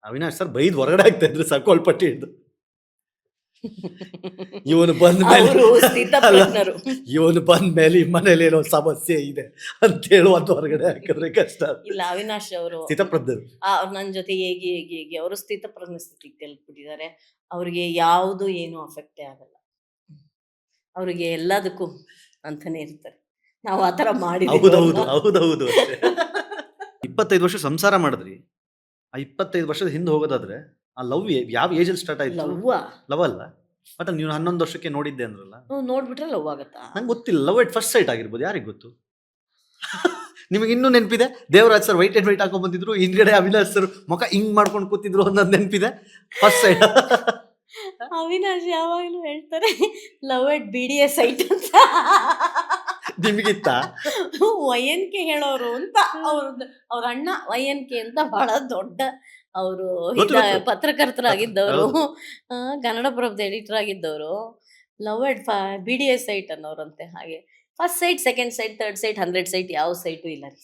Avinash sir ಬೈದ್ ಹೊರಗಡೆ ಆಗ್ತಾ ಇದ್ರು ಸಕೋಲ್ಪಟ್ಟಿ ಹಿಡ್ದು. ಇವನು ಬಂದ ಮೇಲೆ ಅವರು ಸ್ಥಿತಪ್ರಜ್ಞರು. ಇವನು ಬಂದ ಮೇಲೆ ಈ ಮನೇಲಿ ಏನೋ ಸಮಸ್ಯೆ ಇದೆ ಅಂತ ಹೇಳುವಂತ ಹೊರಗಡೆ ಹಾಕಿದ್ರೆ ಕಷ್ಟ. ಇಲ್ಲ, ಅವಿನಾಶ್ ಅವರು ಸ್ಥಿತಪ್ರಜ್ಞರು. ನನ್ನ ಜೊತೆ ಹೇಗೆ ಅವರು ಸ್ಥಿತಪ್ರಜ್ಞ ಸ್ಥಿತಿಗೆ ತಲುಪಿಬಿಟ್ಟಿದ್ದಾರೆ. ಅವ್ರಿಗೆ ಯಾವುದು ಏನು ಅಫೆಕ್ಟೇ ಆಗಲ್ಲ. ಅವ್ರಿಗೆ ಎಲ್ಲದಕ್ಕೂ ಅಂತಾನೆ ಇರ್ತಾರೆ. ನಾವು ಆತರ ಹೌದೌದು ಹೌದೌದು. 25 ವರ್ಷ ಸಂಸಾರ ಮಾಡಿದ್ರಿ. ಆ 25 ವರ್ಷದ ಹಿಂದೆ ಹೋಗೋದಾದ್ರೆ ಆ ಲವ್ ಯಾವ ಏಜ್ ಅಲ್ಲಿ ಸ್ಟಾರ್ಟ್ ಆಯ್ತು? ಲವ್ ಅಲ್ಲ, ಬಟ್ ನೀವು 11 ವರ್ಷಕ್ಕೆ ನೋಡಿದ್ದೆ ಅಂದ್ರಲ್ಲ, ನೋಡ್ಬಿಟ್ರೆ ಲವ್ ಆಗತ್ತಾ? ನಂಗೆ ಗೊತ್ತಿಲ್ಲ. ಲವ್ ಎಟ್ ಫಸ್ಟ್ ಸೈಟ್ ಆಗಿರ್ಬೋದು, ಯಾರಿಗೆ ಗೊತ್ತು? ನಿಮಗೆ ಇನ್ನೂ ನೆನಪಿದೆ Devaraj sir white and white ಹಾಕೊಂಡ್ ಬಂದಿದ್ರು, ಹಿಂದ್ಗಡೆ ಅವಿನಾಶ್ ಸರ್ ಮುಖ ಹಿಂಗ್ ಮಾಡ್ಕೊಂಡು ಕೂತಿದ್ರು ಅನ್ನೋದು ನೆನಪಿದೆ? First sight. ಅವಿನಾಶ್ ಯಾವಾಗಲೂ ಹೇಳ್ತಾರೆ ಲವ್ ಎಟ್ BDS ಸೈಟ್ ಅಂತ. ನಿಮಗಿತ್ತ? YNK ಹೇಳೋರು ಅಂತ. ಅವ್ರ ಅಣ್ಣ YNK ಅಂತ ಬಹಳ ದೊಡ್ಡ ಅವರು ಪತ್ರಕರ್ತರಾಗಿದ್ದವರು, ಕನ್ನಡಪ್ರಭದ ಎಡಿಟರ್ ಆಗಿದ್ದವರು. ಲವ್ ಎಟ್ BDS ಸೈಟ್ ಅನ್ನೋರಂತೆ. ಹಾಗೆ first site, second site, third site, 100 site ಯಾವ ಸೈಟು ಇಲ್ಲ ರೀ.